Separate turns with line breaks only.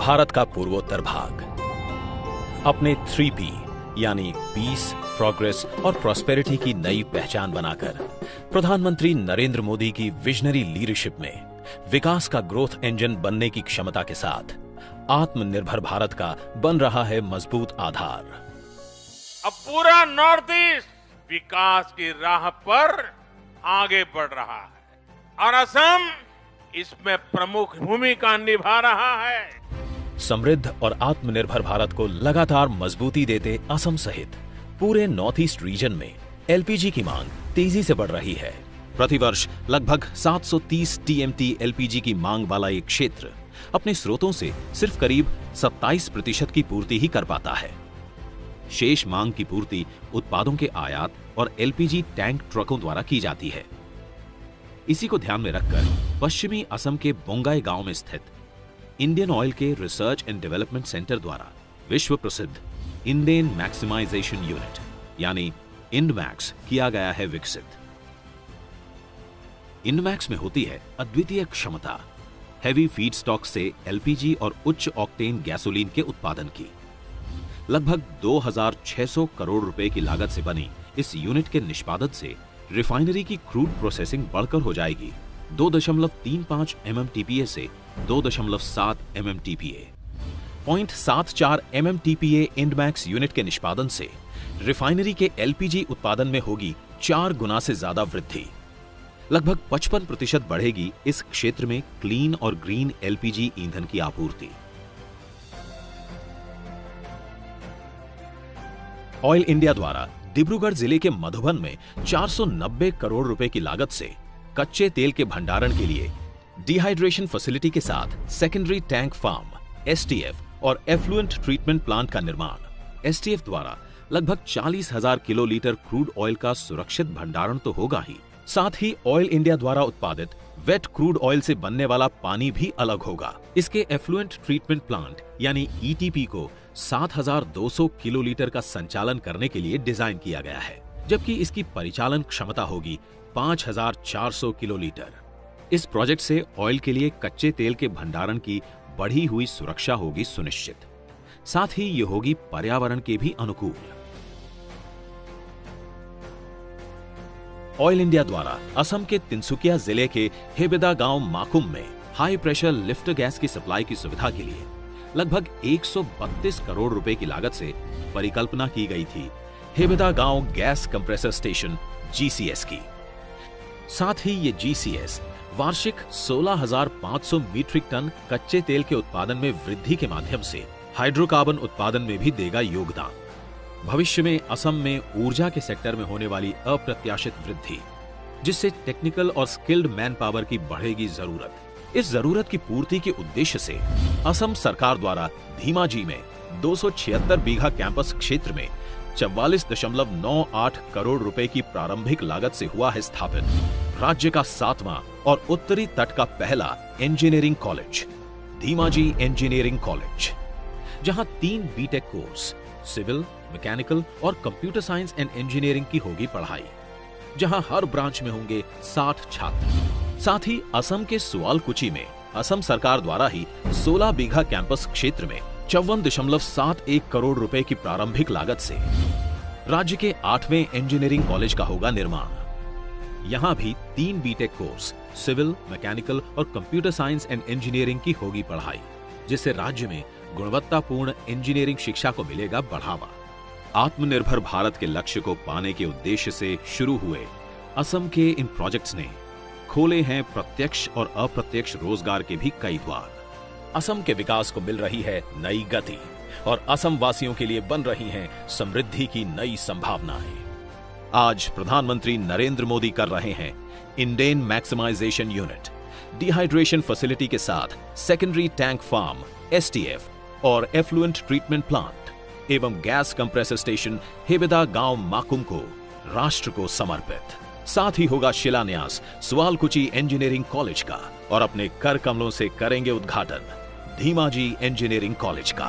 भारत का पूर्वोत्तर भाग अपने 3P यानी पीस, प्रोग्रेस और प्रॉस्पेरिटी की नई पहचान बनाकर प्रधानमंत्री नरेंद्र मोदी की विजनरी लीडरशिप में विकास का ग्रोथ इंजन बनने की क्षमता के साथ आत्मनिर्भर भारत का बन रहा है मजबूत आधार।
अब पूरा नॉर्थ ईस्ट विकास की राह पर आगे बढ़ रहा है और असम इसमें प्रमुख भूमिका निभा रहा है।
समृद्ध और आत्मनिर्भर भारत को लगातार मजबूती देते असम सहित पूरे नॉर्थ ईस्ट रीजन में एलपीजी की मांग तेजी से बढ़ रही है। प्रतिवर्ष लगभग 730 टीएमटी एलपीजी की मांग वाला एक क्षेत्र अपने स्रोतों से सिर्फ करीब 27% की पूर्ति ही कर पाता है। शेष मांग की पूर्ति उत्पादों के आयात और एलपीजी टैंक ट्रकों द्वारा की जाती है। इसी को ध्यान में रखकर पश्चिमी असम के बोंगाई गांव में स्थित इंडियन ऑयल के रिसर्च एंड डेवलपमेंट सेंटर द्वारा विश्व प्रसिद्ध इंडेन मैक्सिमाइजेशन यूनिट यानी इंडमैक्स किया गया है विकसित। इंडमैक्स में होती है अद्वितीय क्षमता हैवी फीडस्टॉक से एलपीजी और उच्च ऑक्टेन गैसोलीन के उत्पादन की। लगभग 2600 करोड़ रुपए की लागत से बनी इस यूनिट के निष्पादन से रिफाइनरी की क्रूड प्रोसेसिंग बढ़कर हो जाएगी 2.35 MMTPA से 2.7 MMTPA। 0.74 MMTPA इंडमैक्स यूनिट के निष्पादन से रिफाइनरी के एलपीजी उत्पादन में होगी 4 गुना से ज्यादा वृद्धि। लगभग 55% बढ़ेगी इस क्षेत्र में क्लीन और ग्रीन एलपीजी ईंधन की आपूर्ति। ऑयल इंडिया द्वारा डिब्रूगढ़ जिले के मधुबन में 490 करोड़ रुपए की लागत से कच्चे तेल के भंडारण के लिए डिहाइड्रेशन फैसिलिटी के साथ सेकेंडरी टैंक फार्म एसटीएफ और एफ्लुएंट ट्रीटमेंट प्लांट का निर्माण। एसटीएफ द्वारा लगभग 40,000 किलोलीटर क्रूड ऑयल का सुरक्षित भंडारण तो होगा ही, साथ ही ऑयल इंडिया द्वारा उत्पादित वेट क्रूड ऑयल से बनने वाला पानी भी अलग होगा। इसके एफ्लुएंट ट्रीटमेंट प्लांट यानी ईटीपी को 7,200 किलोलीटर का संचालन करने के लिए डिजाइन किया गया है, जबकि इसकी परिचालन क्षमता होगी 5,400 किलोलीटर। इस प्रोजेक्ट से ऑयल के लिए कच्चे तेल के भंडारण की बढ़ी हुई सुरक्षा होगी सुनिश्चित, साथ ही ये होगी पर्यावरण के भी अनुकूल। ऑयल इंडिया द्वारा असम के तिनसुकिया जिले के हेबेदा गांव माकुम में हाई प्रेशर लिफ्ट गैस की सप्लाई की सुविधा के लिए लगभग 132 करोड़ रुपए की लागत से परिकल्पना की गई थी हेबेदा गांव गैस कंप्रेसर स्टेशन जीसीएस की। साथ ही ये जीसीएस वार्षिक 16,500 मीट्रिक टन कच्चे तेल के उत्पादन में वृद्धि के माध्यम से हाइड्रोकार्बन उत्पादन में भी देगा योगदान। भविष्य में असम में ऊर्जा के सेक्टर में होने वाली अप्रत्याशित वृद्धि, जिससे टेक्निकल और स्किल्ड मैन पावर की बढ़ेगी जरूरत। इस जरूरत की पूर्ति के उद्देश्य से असम सरकार द्वारा धीमाजी में 276 बीघा कैंपस क्षेत्र में 44.98 करोड़ रुपए की प्रारंभिक लागत से हुआ है स्थापित राज्य का 7वां और उत्तरी तट का पहला engineering college Dhemaji engineering college, जहां 3 बीटेक कोर्स सिविल, मैकेनिकल और कंप्यूटर साइंस एंड इंजीनियरिंग की होगी पढ़ाई, जहां हर ब्रांच में होंगे 60 छात्र। साथ ही असम के सुआलकुची में असम सरकार द्वारा ही 16 बीघा कैंपस क्षेत्र में 54.71 करोड़ रुपए की प्रारंभिक लागत से राज्य के 8वें इंजीनियरिंग कॉलेज का होगा निर्माण। यहां भी 3 बीटेक कोर्स सिविल, मैकेनिकल और कंप्यूटर साइंस एंड इंजीनियरिंग की होगी पढ़ाई, जिससे राज्य में गुणवत्तापूर्ण इंजीनियरिंग शिक्षा को मिलेगा बढ़ावा। आत्मनिर्भर भारत के लक्ष्य को पाने के उद्देश्य से शुरू हुए असम के इन प्रोजेक्ट्स ने खोले हैं प्रत्यक्ष और अप्रत्यक्ष रोजगार के भी कई द्वार। असम के विकास को मिल रही है नई गति और असम वासियों के लिए बन रही हैं समृद्धि की नई संभावनाएं। आज प्रधानमंत्री नरेंद्र मोदी कर रहे हैं indane maximisation unit, dehydration facility के साथ सेकेंडरी टैंक फार्म एसटीएफ और एफ्लुएंट ट्रीटमेंट प्लांट एवं गैस कंप्रेसर स्टेशन हेबेदा गांव माकुम को राष्ट्र को समर्पित। साथ ही होगा शिलान्यास सुआलकुची इंजीनियरिंग कॉलेज का और अपने कर कमलों से करेंगे उद्घाटन धीमाजी इंजीनियरिंग कॉलेज का।